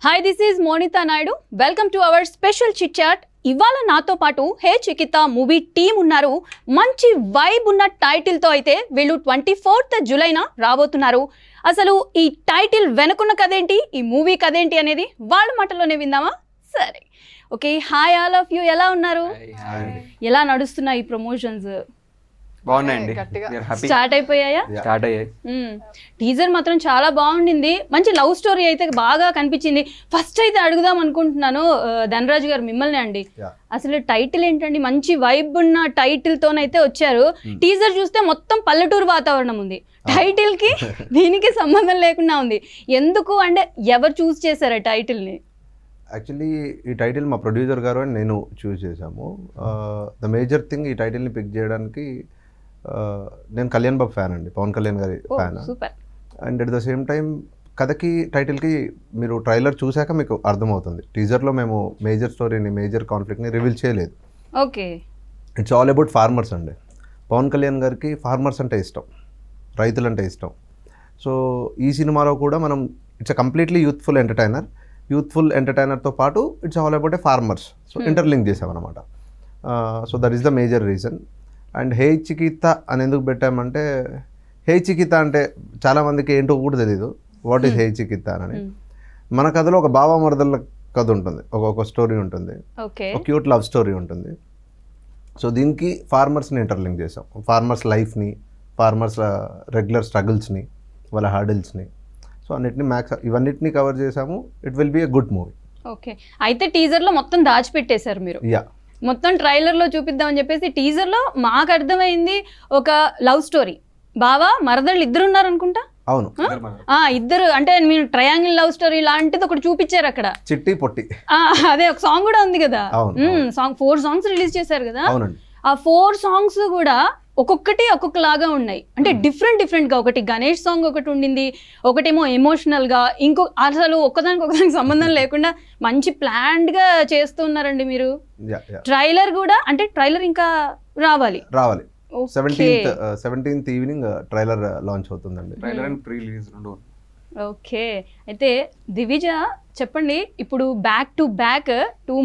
Hi this is Monitha Naidu. Welcome to our special chit chat. ఇవాళ నాతో పాటు హే చికిత మూవీ టీం ఉన్నారు. మంచి వైబ్ ఉన్న టైటిల్తో అయితే వీళ్ళు 24th జూలైన రాబోతున్నారు. అసలు ఈ టైటిల్ వెనుకున్న కథేంటి, ఈ మూవీ కథేంటి అనేది వాళ్ళ మాటలోనే విందామా? సరే, okay. Hi all of you, ఎలా ఉన్నారు? ఎలా నడుస్తున్నాయి ఈ ప్రమోషన్స్? బాగున్నాయండి. స్టార్ట్ అయిపోయాయా? స్టార్ట్ అయ్యాయి. టీజర్ మాత్రం చాలా బాగుండింది. మంచి లవ్ స్టోరీ అయితే బాగా కనిపించింది. ఫస్ట్ అయితే అడుగుదాం అనుకుంటున్నాను ధనరాజు గారు మిమ్మల్ని అండి, అసలు టైటిల్ ఏంటండి? మంచి వైబ్ ఉన్న టైటిల్ తోనైతే వచ్చారు. టీజర్ చూస్తే మొత్తం పల్లెటూరు వాతావరణం ఉంది. టైటిల్ కి దీనికి సంబంధం లేకుండా ఉంది. ఎందుకు అంటే ఎవరు చూస్ చేశారు ఆ టైటిల్ ని? యాక్చువల్లీ ఈ టైటిల్ మా ప్రొడ్యూసర్ గారు అండ్ నేను చూస్ చేశాము. ద మేజర్ థింగ్ ఈ టైటిల్ని పిక్ చేయడానికి, నేను కళ్యాణ్ బాబు ఫ్యాన్ అండి, పవన్ కళ్యాణ్ గారి fan. And at the same time కథకి టైటిల్కి మీరు ట్రైలర్ చూశాక మీకు అర్థమవుతుంది. టీజర్లో మేము మేజర్ స్టోరీని, మేజర్ కాన్ఫ్లిక్ట్ని రివీల్ చేయలేదు. Okay, it's all about farmers అండి. పవన్ కళ్యాణ్ గారికి ఫార్మర్స్ అంటే ఇష్టం, రైతులు అంటే ఇష్టం. సో ఈ సినిమాలో కూడా మనం ఇట్స్ అ కంప్లీట్లీ యూత్ఫుల్ ఎంటర్టైనర్తో పాటు it's all about a farmers. So interlink చేసామన్నమాట. So that is the major reason. And hey Chikitha అని ఎందుకు పెట్టామంటే, హే చికిత అంటే చాలామందికి ఏంటో కూడా తెలీదు వాట్ ఈస్ హే చికిత అని. మన కథలో ఒక బావ మరదల కథ ఉంటుంది, ఒక స్టోరీ ఉంటుంది, ఒక క్యూట్ లవ్ స్టోరీ ఉంటుంది. సో దీనికి ఫార్మర్స్ని ఇంటర్లింక్ చేసాం. ఫార్మర్స్ లైఫ్ని, ఫార్మర్స్ రెగ్యులర్ స్ట్రగుల్స్ని, వాళ్ళ హర్డిల్స్ని, సో ఇవన్నిటిని కవర్ చేసాము. It will be a good movie. Okay, అయితే టీజర్లో మొత్తం దాచిపెట్టేశారు మీరు. యా, మొత్తం ట్రైలర్లో చూపిద్దామని చెప్పేసి టీజర్లో మాకు అర్థమైంది ఒక లవ్ స్టోరీ. బావా మరదళ్ళు ఇద్దరు ఉన్నారు అనుకుంటా. అవును, ఇద్దరు అంటే మీరు ట్రయాంగిల్ లవ్ స్టోరీ లాంటిది ఒకటి చూపించారు అక్కడ. చిట్టి పొట్టి, అదే ఒక సాంగ్ కూడా ఉంది కదా. సాంగ్ 4 songs రిలీజ్ చేశారు కదా. ఆ 4 songs కూడా ఒక్కొక్కటి ఒక్కొక్కలాగా ఉన్నాయి. అంటే డిఫరెంట్గా, ఒకటి గణేష్ సాంగ్ ఒకటి ఉండింది, ఒకటేమో ఎమోషనల్గా, అసలు ఒకదానికి సంబంధం లేకుండా మంచి ప్లాన్డ్గా చేస్తున్నారండి మీరు. ట్రైలర్ కూడా, అంటే ట్రైలర్ ఇంకా రావాలి 17th ఈవినింగ్ ట్రైలర్ లాంచ్ అవుతుందండి. ట్రైలర్ అండ్ ప్రీ రిలీజ్ రెండు. ఓకే, అయితే దివిజ చెప్పండి, ఇప్పుడు బ్యాక్ టు బ్యాక్ 2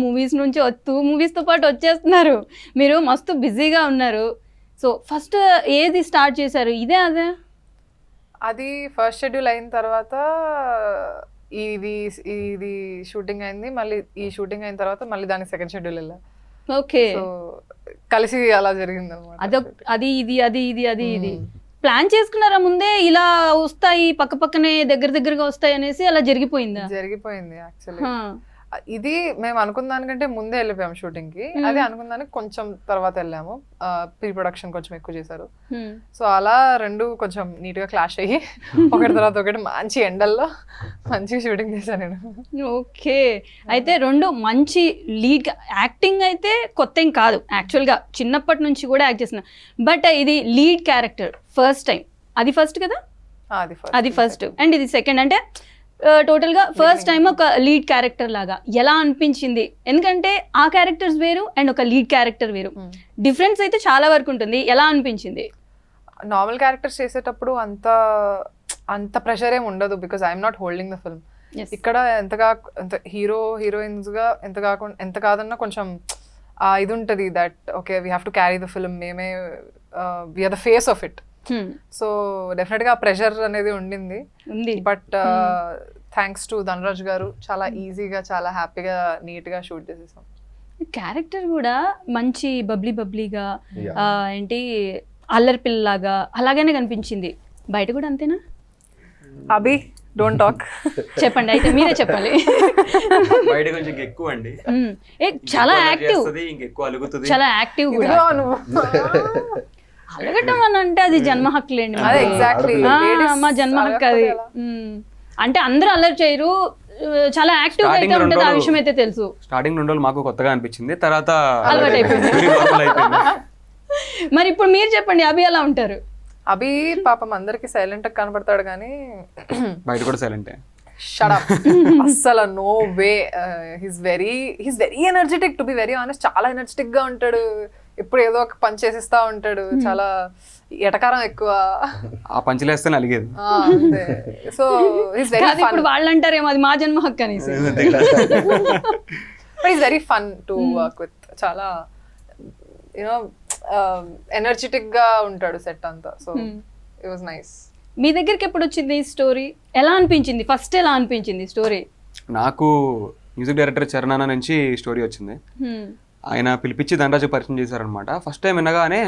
మూవీస్తో పాటు వచ్చేస్తున్నారు. మీరు మస్తు బిజీగా ఉన్నారు. సో ఫస్ట్ ఏది స్టార్ట్ చేశారు? ఇదే అదే? అది ఫస్ట్ షెడ్యూల్ అయిన తర్వాత ఇది షూటింగ్ అయింది. మళ్ళీ ఈ షూటింగ్ అయిన తర్వాత మళ్ళీ దానికి సెకండ్ షెడ్యూల్ వెళ్ళా. ఓకే, సో కలిసి అలా జరిగింది అనమాట. అది ఇది ప్లాన్ చేసుకున్నారా ముందే? ఇలా వస్తాయి పక్కనే దగ్గరగా వస్తాయి అనేసి అలా జరిగిపోయింది యాక్చువల్లీ. ఇది మేము అనుకున్న దానికంటే ముందే వెళ్ళిపోయాము షూటింగ్ కి. అదే అనుకున్న దానికి కొంచెం తర్వాత వెళ్ళాము. ప్రీ ప్రొడక్షన్ కొంచెం ఎక్కువ చేశారు. సో అలా రెండు కొంచెం నీట్ గా క్లాష్ అయ్యి ఒకటి తర్వాత ఒకటి మంచి ఎండల్లో మంచి షూటింగ్ చేశాను నేను. ఓకే, అయితే రెండు మంచి లీడ్. యాక్టింగ్ అయితే కొత్త ఏం కాదు, యాక్చువల్గా చిన్నప్పటి నుంచి కూడా యాక్ట్ చేసిన. బట్ ఇది లీడ్ క్యారెక్టర్ ఫస్ట్ టైం. అది ఫస్ట్ కదా? అది ఫస్ట్ అండ్ ఇది సెకండ్. అంటే టోటల్గా ఫస్ట్ టైం ఒక లీడ్ క్యారెక్టర్ లాగా ఎలా అనిపించింది? ఎందుకంటే ఆ క్యారెక్టర్స్ వేరు అండ్ ఒక లీడ్ క్యారెక్టర్ వేరు, డిఫరెన్స్ అయితే చాలా వరకు ఉంటుంది. ఎలా అనిపించింది? నార్మల్ క్యారెక్టర్స్ చేసేటప్పుడు అంత ప్రెషర్ ఏమి ఉండదు, because I'm not holding the film. ఇక్కడ ఎంత హీరోయిన్స్ గా ఎంత కాదన్నా కొంచెం ఇది ఉంటుంది, that okay we have to carry the film, మేమే we're the face of it. So definite గా ప్రెషర్ అనేది ఉంది. బట్ థ్యాంక్స్ టు ధనరాజ్ గారు చాలా ఈజీగా, చాలా హ్యాపీగా, నీట్ గా షూట్ చేసేసాం. క్యారెక్టర్ కూడా మంచి బబ్లీగా, ఏంటి అల్లరి పిల్లలాగా అలాగనే కనిపించింది. బయట కూడా అంతేనా? అభి డోంట్ టాక్, చెప్పండి. అయితే మీరే చెప్పాలి. బయట కొంచెం ఎక్కువ అండి, చాలా యాక్టివ్, చాలా యాక్టివ్ కూడా. అలగటం అని అంటే అది జన్మ హక్కులేండి, మా జన్మ హక్కు అది. అంటే అందరూ అల్లరి చేయరు, చాలా యాక్టివ్ అయితే ఉంటుంది, ఆ విషయం అయితే తెలుసు. స్టార్టింగ్ 2 రోజులు మాకు కొత్తగా అనిపించింది, తర్వాత అలవాటు అయిపోయింది. మరి ఇప్పుడు మీరు చెప్పండి, అభి ఎలా ఉంటారు? అభి పాపం అందరికి సైలెంట్ కనబడతాడు కానీ బయట కూడా సైలెంట్. షట్ అప్, అస్సలు no way. He's very energetic, to be very honest. చాలా ఎనర్జెటిక్ గా ఉంటాడు. ఎప్పుడు ఏదో ఒక పని చేసిస్తా ఉంటాడు, చాలా ఎటకారం ఎక్కువ. ఆ పంచలేస్తేనే అలిగేది. సో ఈస్ వెరీ కాదు, ఇప్పుడు వాళ్ళు అంటారేమో అది మా జన్మ హక్కు అనేసి. But is very fun to work with. చాలా యూనో ఎనర్జెటిక్ గా ఉంటాడు సెట్ అంతా. So it was nice. మీ దగ్గరికి ఎప్పుడు వచ్చింది ఈ స్టోరీ? ఎలా అనిపించింది ఫస్ట్? ఎలా అనిపించింది స్టోరీ? నాకు మ్యూజిక్ డైరెక్టర్ చరణ్ నుంచి స్టోరీ వచ్చింది. ఆయన పిలిపించి ధనరాజు పరిచయం చేశారనమాట. ఫస్ట్ టైం వినగానే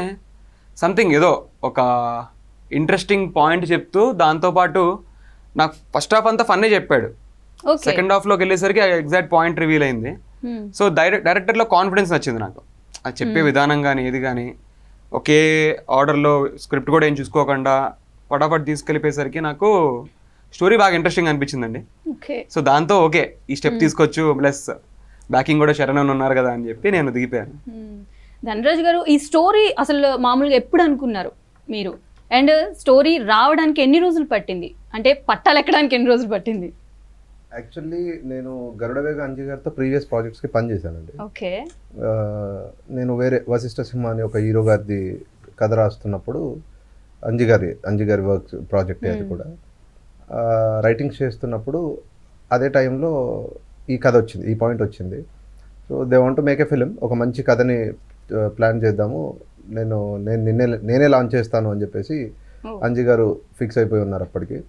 సంథింగ్ ఏదో ఒక ఇంట్రెస్టింగ్ పాయింట్ చెప్తూ దాంతోపాటు నాకు ఫస్ట్ హాఫ్ అంతా ఫన్నే చెప్పాడు. సెకండ్ హాఫ్లోకి వెళ్ళేసరికి ఎగ్జాక్ట్ పాయింట్ రివీల్ అయింది. సో డైరెక్టర్లో కాన్ఫిడెన్స్ నచ్చింది నాకు. అది చెప్పే విధానం కానీ ఏది కానీ ఒకే ఆర్డర్లో స్క్రిప్ట్ కూడా ఏం చూసుకోకుండా ఫటాఫట్ తీసుకెళ్ళిపోయేసరికి నాకు స్టోరీ బాగా ఇంట్రెస్టింగ్ అనిపించిందండి. సో దాంతో ఓకే ఈ స్టెప్ తీసుకోవచ్చు, ప్లస్ బ్యాకింగ్ కూడా శరణ్ ఉన్నారు కదా అని చెప్పి నేను దిగిపోయాను. ధనరాజ్ గారు, ఈ స్టోరీ అసలు మామూలుగా ఎప్పుడు అనుకున్నారు మీరు? అండ్ స్టోరీ రావడానికి ఎన్ని రోజులు పట్టింది? అంటే పట్టాలెక్కడానికి ఎన్ని రోజులు పట్టింది? యాక్చువల్లీ నేను గరుడవేగ అంజి గారితో ప్రీవియస్ ప్రాజెక్ట్స్కి పనిచేశానండి. ఓకే. నేను వేరే వశిష్ఠ సింహ అని ఒక హీరో గారిది కథ రాస్తున్నప్పుడు అంజి గారి వర్క్ ప్రాజెక్ట్ అది కూడా రైటింగ్ చేస్తున్నప్పుడు అదే టైంలో ఈ కథ వచ్చింది, ఈ పాయింట్ వచ్చింది. So they want to make a film, ఒక మంచి కథని ప్లాన్ చేద్దాము, నేనే లాంచ్ చేస్తాను అని చెప్పేసి అంజి గారు ఫిక్స్ అయిపోయి ఉన్నారు అప్పటికి.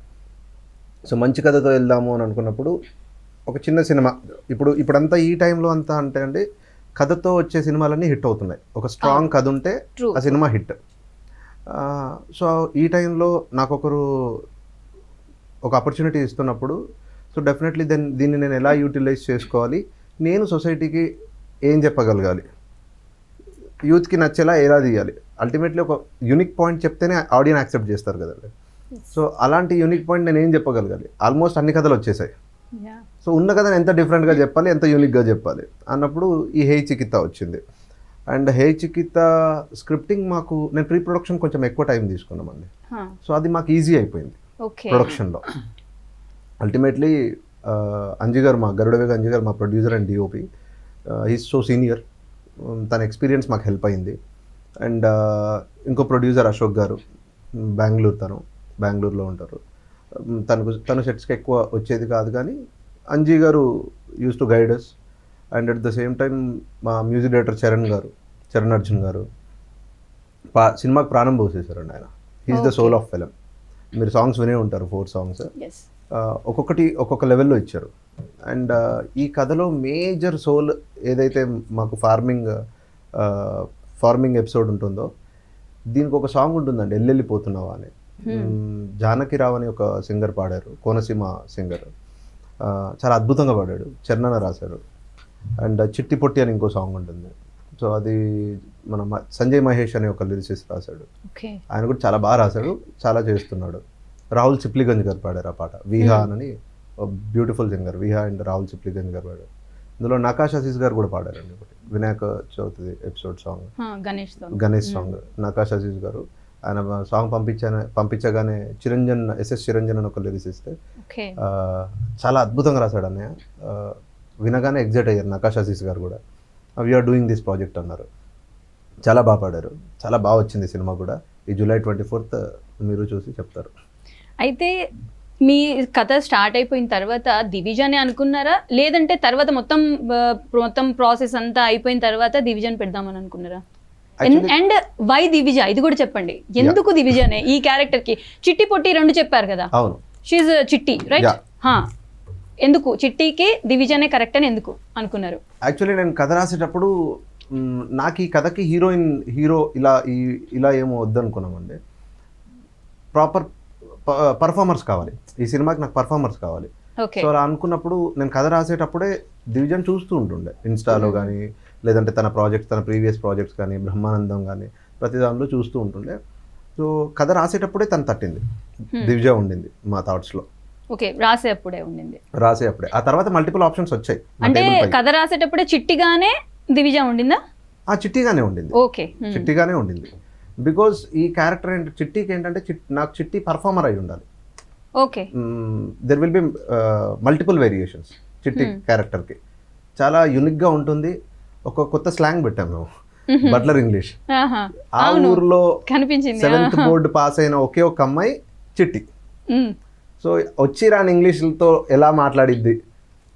సో మంచి కథతో వెళ్దాము అని అనుకున్నప్పుడు ఒక చిన్న సినిమా, ఇప్పుడంతా ఈ టైంలో అంతా అంటే అండి కథతో వచ్చే సినిమాలన్నీ హిట్ అవుతున్నాయి. ఒక స్ట్రాంగ్ కథ ఉంటే ఆ సినిమా హిట్. సో ఈ టైంలో నాకు ఒక ఆపర్చునిటీ ఇస్తున్నప్పుడు సో డెఫినెట్లీ దీన్ని నేను ఎలా యూటిలైజ్ చేసుకోవాలి, నేను సొసైటీకి ఏం చెప్పగలగాలి, యూత్కి నచ్చేలా ఎలా తీయాలి, అల్టిమేట్లీ ఒక యూనిక్ పాయింట్ చెప్తేనే ఆడియన్స్ యాక్సెప్ట్ చేస్తారు కదండి. సో అలాంటి యూనిక్ పాయింట్ నేను ఏం చెప్పగలగాలి? ఆల్మోస్ట్ అన్ని కథలు వచ్చేసాయి. సో ఉన్న కథను ఎంత డిఫరెంట్గా చెప్పాలి, ఎంత యూనిక్గా చెప్పాలి అన్నప్పుడు ఈ హే చికిత్స వచ్చింది. అండ్ హే చికిత్స స్క్రిప్టింగ్ నేను ప్రీ ప్రొడక్షన్ కొంచెం ఎక్కువ టైం తీసుకున్నామండి. సో అది మాకు ఈజీ అయిపోయింది ప్రొడక్షన్లో. అల్టిమేట్లీ అంజి గారు, మా గరుడవేగ అంజి గారు మా producer and DOP, he's so senior, తన ఎక్స్పీరియన్స్ మాకు హెల్ప్ అయింది. అండ్ ఇంకో ప్రొడ్యూసర్ అశోక్ గారు, బెంగళూరులో ఉంటారు. తను సెట్స్కి ఎక్కువ వచ్చేది కాదు, కానీ Anji garu uses to guiders. And at the same time మా మ్యూజిక్ డైరెక్టర్ చరణ్ అర్జున్ గారు సినిమాకి ప్రాణం పోసేసారండి. ఆయన he's the soul of film. మీరు సాంగ్స్ వినే ఉంటారు, 4 సాంగ్స్, ఒక్కొక్కటి ఒక్కొక్క లెవెల్లో ఇచ్చారు. అండ్ ఈ కథలో మేజర్ సోల్ ఏదైతే మాకు ఫార్మింగ్ ఎపిసోడ్ ఉంటుందో, దీనికి ఒక సాంగ్ ఉంటుందండి, ఎల్లెళ్ళిపోతున్నావా అని. జానకిరావు అని ఒక సింగర్ పాడారు, కోనసీమ సింగర్, చాలా అద్భుతంగా పాడాడు, చరణ్ రాశారు. అండ్ చిట్టి పొట్టి అని ఇంకో సాంగ్ ఉంటుంది. సో అది మన సంజయ్ మహేష్ అనే ఒక లిరిసిస్ట్ రాశాడు. ఆయన కూడా చాలా బాగా రాశాడు, చాలా చేస్తున్నాడు. రాహుల్ సిప్లిగంజ్ గారు పాడారు ఆ పాట, విహా అని beautiful singer. Viha and Rahul Sipligunj garu పాడారు. ఇందులో నకాష్ ఆశీస్ గారు కూడా పాడారండి ఒకటి, Vinayaka Chavithi episode song, Ganesh song. Nakash Aziz garu ఆయన సాంగ్ పంపించగానే ఎస్ఎస్ చిరంజన్ అని ఒక లిరిసిస్ట్, చాలా అద్భుతంగా రాశాడు అన్నయ్య. వినగానే ఎగ్జైట్ అయ్యారు నకాష్ ఆశీస్ గారు కూడా. వీఆర్ డూయింగ్ దిస్ ప్రాజెక్ట్ అన్నారు. చాలా బాగా పాడారు, చాలా బాగా వచ్చింది సినిమా కూడా. ఈ July 24th మీరు చూసి చెప్తారు. అయితే మీ కథ స్టార్ట్ అయిపోయిన తర్వాత డివిజన్ అనుకున్నారా, లేదంటే తర్వాత మొత్తం ప్రాసెస్ అంతా అయిపోయిన తర్వాత డివిజన్ పెడదామని అనుకున్నారా? అండ్ వై దివిజ, ఇది కూడా చెప్పండి, ఎందుకు దివిజన్ ఈ క్యారెక్టర్ కి? చిట్టి పొట్టి రెండు చెప్పారు కదా, అవును, షీజ్ చిట్టి రైట్? ఎందుకు చిట్టికి డివిజనే కరెక్ట్ అని ఎందుకు అనుకున్నారు? యాక్చువల్లీ నేను కథ రాసేటప్పుడు నాకు ఈ కథకి హీరో ఇలా ఏమో వద్దనుకున్నామండి. ప్రాపర్ పర్ఫార్మర్స్ కావాలి ఈ సినిమాకి, నాకు పర్ఫార్మర్స్ కావాలి. సో అలా అనుకున్నప్పుడు నేను కథ రాసేటప్పుడే డివిజన్ చూస్తూ ఉంటుండే, ఇన్స్టాలో కానీ లేదంటే తన ప్రీవియస్ ప్రాజెక్ట్స్ కానీ, బ్రహ్మానందం కానీ, ప్రతి దానిలో చూస్తూ ఉంటుండే. సో కథ రాసేటప్పుడే తను తట్టింది, దివిజ ఉండింది మా థాట్స్లో. రాసేటప్పుడే ఉండింది. ఆ తర్వాత మల్టిపుల్ ఆప్షన్స్ వచ్చాయి. అంటే కథ రాసేటప్పుడే చిట్టిగానే దివిజ ఉండిందా? చిట్టిగానే ఉండింది. చిట్టిగానే ఉండింది. బికాజ్ ఈ క్యారెక్టర్ చిట్టికి ఏంటంటే నాకు చిట్టి పర్ఫార్మర్ అయి ఉండాలి. There will be multiple variations చిట్టి క్యారెక్టర్కి. చాలా యూనిక్గా ఉంటుంది. ఒక కొత్త స్లాంగ్ పెట్టాము మేము, బట్లర్ ఇంగ్లీష్. ఆహా. ఆ ఊర్లో కనిపించింది 7th బోర్డు పాస్ అయిన ఒకే ఒక అమ్మాయి చిట్టి. సో వచ్చి రాని ఇంగ్లీష్తో ఎలా మాట్లాడిద్ది.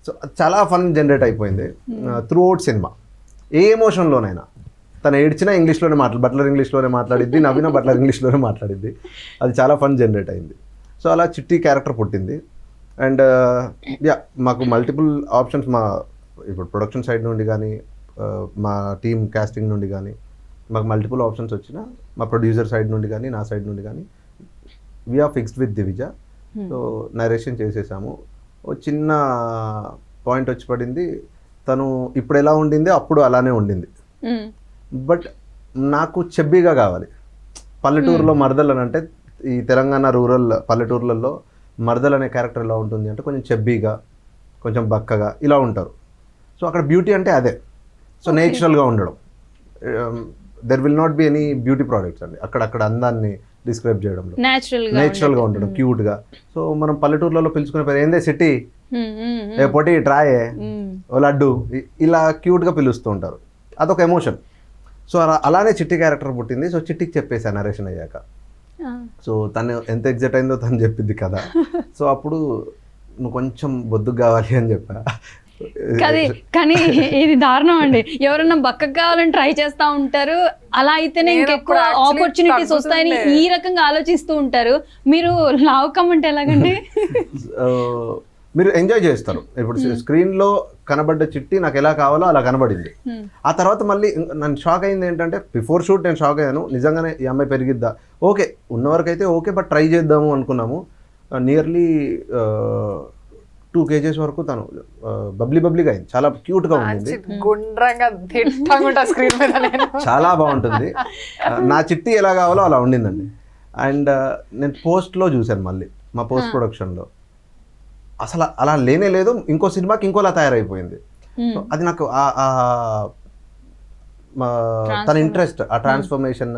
సో చాలా ఫన్ జనరేట్ అయిపోయింది త్రూ అవుట్ సినిమా. ఏ ఎమోషన్లోనైనా తను ఏడ్చినా ఇంగ్లీష్లోనే బట్లర్ ఇంగ్లీష్లోనే మాట్లాడిద్ది, నవ్వినా బట్లర్ ఇంగ్లీష్లోనే మాట్లాడిద్ది. అది చాలా ఫన్ జనరేట్ అయింది. సో అలా చిట్టి క్యారెక్టర్ పుట్టింది. అండ్ యా మాకు మల్టిపుల్ ఆప్షన్స్ మా ఇప్పుడు ప్రొడక్షన్ సైడ్ నుండి కానీ మా టీమ్ కాస్టింగ్ నుండి కానీ మాకు మల్టిపుల్ ఆప్షన్స్ వచ్చిన మా ప్రొడ్యూసర్ సైడ్ నుండి కానీ నా సైడ్ నుండి కానీ we're fixed with Divija. So narration చేసేసాము. ఓ చిన్న పాయింట్ వచ్చి పడింది, తను ఇప్పుడు ఎలా ఉండింది అప్పుడు అలానే ఉండింది. బట్ నాకు చెబ్బీగా కావాలి. పల్లెటూరులో మరదలు అని అంటే ఈ తెలంగాణ రూరల్ పల్లెటూర్లలో మరదలు అనే క్యారెక్టర్ ఎలా ఉంటుంది అంటే కొంచెం చెబ్బీగా కొంచెం బక్కగా ఇలా ఉంటారు. సో అక్కడ బ్యూటీ అంటే అదే. సో నేచురల్గా ఉండడం. There will not be any beauty products అండి అక్కడ అందాన్ని డిస్క్రైబ్ చేయడంలో. నేచురల్గా ఉండడం, క్యూట్గా. సో మనం పల్లెటూర్లలో పిలుచుకునే పేరు ఏందే సిటీ, ఏ పొట్టి ట్రాయే, ఓ లడ్డు, ఇలా క్యూట్గా పిలుస్తూ ఉంటారు. అదొక ఎమోషన్. సో అలానే చిట్టి క్యారెక్టర్ పుట్టింది. సో చిట్టికి చెప్పేసాను నరేషన్ అయ్యాక. సో తను ఎంత ఎగ్జైట్ అయిందో తను చెప్పింది కదా. సో అప్పుడు నువ్వు కొంచెం బొద్దుకు కావాలి అని చెప్పా. కానీ ఇది దారుణం అండి. ఎవరన్నా బక్కగా కావాలని ట్రై చేస్తూ ఉంటారు. అలా అయితేనే ఇంకెక్కువ ఆపర్చునిటీస్ వస్తాయని ఈ రకంగా ఆలోచిస్తూ ఉంటారు. మీరు లావు కమ్మంటే ఎలాగండి? మీరు ఎంజాయ్ చేస్తారు. ఇప్పుడు స్క్రీన్లో కనబడ్డ చిట్టి నాకు ఎలా కావాలో అలా కనబడింది. ఆ తర్వాత మళ్ళీ నన్ను షాక్ అయింది ఏంటంటే బిఫోర్ షూట్ నేను షాక్ అయ్యాను. నిజంగానే ఈ అమ్మాయి పెరిగిద్దా, ఓకే ఉన్నవరకైతే ఓకే, బట్ ట్రై చేద్దాము అనుకున్నాము. నియర్లీ 2 kgs వరకు తను బబ్లీగా అయింది. చాలా క్యూట్గా ఉండింది, చాలా బాగుంటుంది. నా చిట్టి ఎలా కావాలో అలా ఉండిందండి. అండ్ నేను పోస్ట్లో చూశాను, మళ్ళీ మా పోస్ట్ ప్రొడక్షన్లో అసలు అలా లేనే లేదు. ఇంకో సినిమాకి ఇంకోలా తయారైపోయింది. అది నాకు తన ఇంట్రెస్ట్, ఆ ట్రాన్స్ఫర్మేషన్,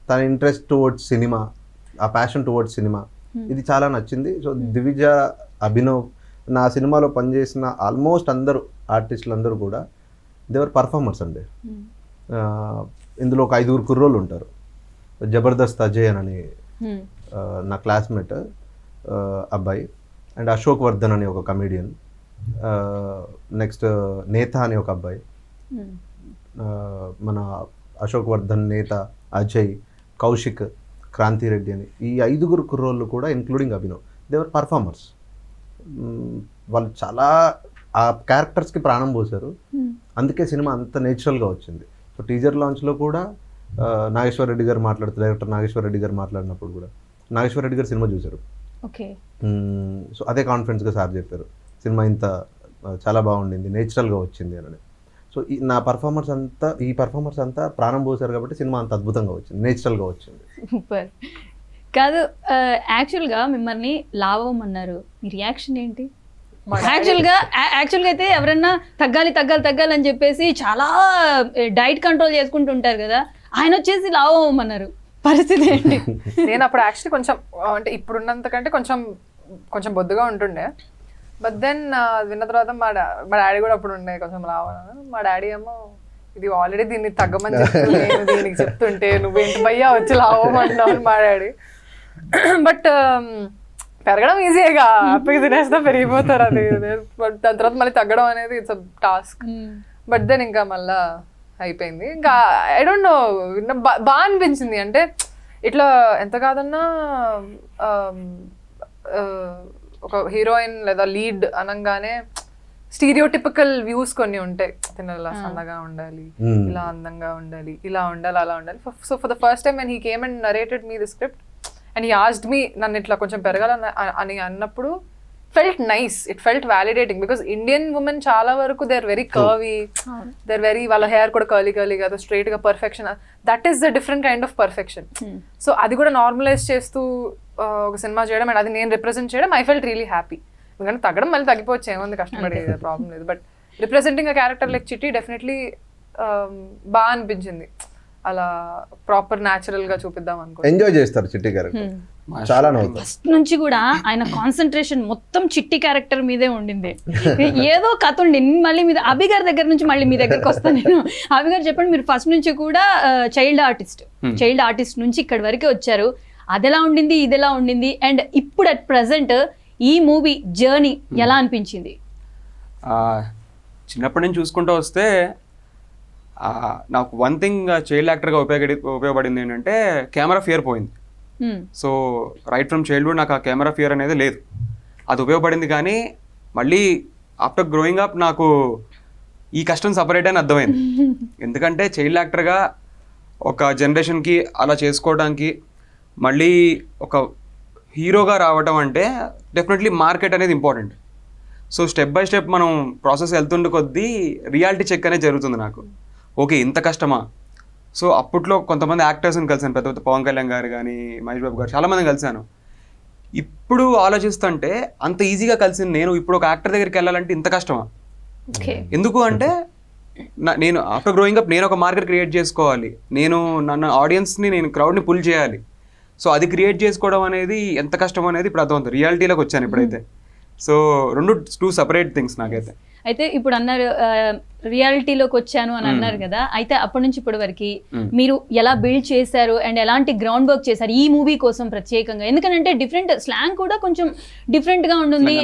తన ఇంట్రెస్ట్ టువర్డ్స్ సినిమా, ఆ ప్యాషన్ టువర్డ్స్ సినిమా, ఇది చాలా నచ్చింది. సో దివిజ, అభినవ్, నా సినిమాలో పనిచేసిన ఆల్మోస్ట్ అందరూ ఆర్టిస్టులు అందరూ కూడా దేవర్ పర్ఫార్మర్స్ అండి. ఇందులో ఒక 5 కుర్రోళ్ళు ఉంటారు. జబర్దస్త్ అజయ్ అని నా క్లాస్మేట్ అబ్బాయి, అండ్ అశోక్ వర్ధన్ అని ఒక కమేడియన్, నెక్స్ట్ నేత అని ఒక అబ్బాయి, మన అశోక్ వర్ధన్, నేత, అజయ్, కౌశిక్, క్రాంతిరెడ్డి అని ఈ 5 కుర్రోళ్ళు కూడా ఇంక్లూడింగ్ అభినవ్ దేవర్ పర్ఫార్మర్స్. వాళ్ళు చాలా ఆ క్యారెక్టర్స్కి ప్రాణం పోసారు. అందుకే సినిమా అంత నేచురల్గా వచ్చింది. సో టీజర్ లాంచ్లో కూడా నాగేశ్వర రెడ్డి గారు డైరెక్టర్ నాగేశ్వర రెడ్డి గారు మాట్లాడినప్పుడు కూడా నాగేశ్వర రెడ్డి గారు సినిమా చూశారు. సో అదే కాన్ఫిడెన్స్గా సార్ చెప్పారు, సినిమా ఇంత చాలా బాగుండింది, నేచురల్గా వచ్చింది అని. సో నా ఈ పర్ఫార్మర్స్ అంతా ప్రాణం పోసారు కాబట్టి సినిమా అంత అద్భుతంగా వచ్చింది, నేచురల్గా వచ్చింది. సూపర్. కాదు, యాక్చువల్గా మిమ్మల్ని లావమన్నారు, మీ రియాక్షన్ ఏంటి? యాక్చువల్గా అయితే ఎవరన్నా తగ్గాలి అని చెప్పేసి చాలా డైట్ కంట్రోల్ చేసుకుంటుంటారు కదా, ఆయన వచ్చేసి లావమన్నారు, పరిస్థితి ఏంటి? నేను అప్పుడు యాక్చువల్లీ కొంచెం అంటే ఇప్పుడున్నంతకంటే కొంచెం బొద్దుగా ఉంటుండే. బట్ దెన్ విన్న తర్వాత మా డాడీ కూడా అప్పుడు ఉండే కొంచెం లావని. మా డాడీ ఏమో ఇది ఆల్రెడీ దీన్ని తగ్గమని చెప్తుంటే దీనికి చెప్తుంటే నువ్వేంటి భయ్యా వచ్చి లావమంటున్నావు మా డాడీ. బట్ పెరగడం ఈజీగా, హ్యాపీగా తినేస్తా పెరిగిపోతారు అది. బట్ దాని తర్వాత మళ్ళీ తగ్గడం అనేది it's a task. But then ఇంకా మళ్ళా అయిపోయింది. ఇంకా ఐ డోంట్ నో, బాగా అనిపించింది. అంటే ఇట్లా ఎంత కాదన్నా ఒక హీరోయిన్ లేదా లీడ్ అనగానే స్టీరియోటిపికల్ వ్యూస్ కొన్ని ఉంటాయి. తినలా సన్నగా ఉండాలి, ఇలా అందంగా ఉండాలి, ఇలా ఉండాలి, అలా ఉండాలి. So for the first time when he came and narrated me the script and he asked me నన్ను ఇట్లా కొంచెం పెరగాలని అని అన్నప్పుడు felt nice, it felt validating because Indian women చాలా వరకు they're very curvy, they're very వాళ్ళ hair కూడా curly కాదు, straight గా perfection, that is a different kind of perfection. So అది కూడా నార్మలైజ్ చేస్తూ ఒక సినిమా చేయడం అండ్ అది నేను రిప్రజెంట్ చేయడం, ఐ ఫెల్ట్ రియలీ హ్యాపీ. ఎందుకంటే తగ్గడం మళ్ళీ తగ్గిపోవచ్చు, ఏముంది కష్టపడే ప్రాబ్లం లేదు. But representing a character like చిట్టి డెఫినెట్లీ బాగా అనిపించింది. అలా ప్రాపర్ న్యాచురల్ గా చూపిద్దాం అనుకో. ఎంజాయ్ చేస్తారు చిట్టి క్యారెక్టర్. చాలా నవ్వుతాం. ఫస్ట్ నుంచి కూడా ఆయన కాన్సన్ట్రేషన్ మొత్తం చిట్టి క్యారెక్టర్ మీదే ఉండింది. ఏదో కథ ఉండి మళ్ళీ మీద అభి గారి దగ్గర నుంచి మళ్ళీ మీ దగ్గరకు వస్తాను నేను. అభి గారు చెప్పండి, మీరు ఫస్ట్ నుంచి కూడా చైల్డ్ ఆర్టిస్ట్ నుంచి ఇక్కడి వరకే వచ్చారు. అది ఎలా ఉండింది, ఇది ఎలా ఉండింది, అండ్ ఇప్పుడు అట్ ప్రజెంట్ ఈ మూవీ జర్నీ ఎలా అనిపించింది? చిన్నప్పటి నుంచి చూసుకుంటూ వస్తే నాకు వన్ థింగ్ చైల్డ్ యాక్టర్గా ఉపయోగపడింది ఏంటంటే కెమెరా ఫియర్ పోయింది. సో రైట్ ఫ్రమ్ చైల్డ్హుడ్ నాకు ఆ కెమెరా ఫియర్ అనేది లేదు. అది ఉపయోగపడింది. కానీ మళ్ళీ ఆఫ్టర్ గ్రోయింగ్ అప్ నాకు ఈ కష్టం సపరేట్ అని అర్థమైంది. ఎందుకంటే చైల్డ్ యాక్టర్గా ఒక జనరేషన్కి అలా చేసుకోవడానికి మళ్ళీ ఒక హీరోగా రావటం అంటే డెఫినెట్లీ మార్కెట్ అనేది important. So step by step మనం ప్రాసెస్ వెళ్తుండే కొద్దీ రియాలిటీ చెక్ అనేది జరుగుతుంది నాకు. ఓకే, ఇంత కష్టమా? సో అప్పట్లో కొంతమంది యాక్టర్స్ని కలిసాను, పెద్ద పెద్ద పవన్ కళ్యాణ్ గారు కానీ మహేష్ బాబు గారు చాలామంది కలిసాను. ఇప్పుడు ఆలోచిస్తుంటే అంత ఈజీగా కలిసింది నేను ఇప్పుడు ఒక యాక్టర్ దగ్గరికి వెళ్ళాలంటే ఇంత కష్టమా? ఎందుకు అంటే నేను ఆఫ్టర్ గ్రోయింగ్ అప్ నేను ఒక మార్కెట్ క్రియేట్ చేసుకోవాలి, నేను నన్ను ఆడియన్స్ని నేను క్రౌడ్ని పుల్ చేయాలి. సో అది క్రియేట్ చేసుకోవడం అనేది ఎంత కష్టం అనేది ఇప్పుడు అర్థమవుతుంది. రియాలిటీలోకి వచ్చాను ఇప్పుడైతే. సో టూ సపరేట్ థింగ్స్ నాకైతే. అయితే ఇప్పుడు అన్నారు రియాలిటీలోకి వచ్చాను అని అన్నారు కదా, అయితే అప్పటి నుంచి ఇప్పటి వరకు మీరు ఎలా బిల్డ్ చేశారు అండ్ ఎలాంటి గ్రౌండ్ వర్క్ చేశారు ఈ మూవీ కోసం ప్రత్యేకంగా? ఎందుకంటే డిఫరెంట్ స్లాంగ్ కూడా కొంచెం డిఫరెంట్ గా ఉంటుంది.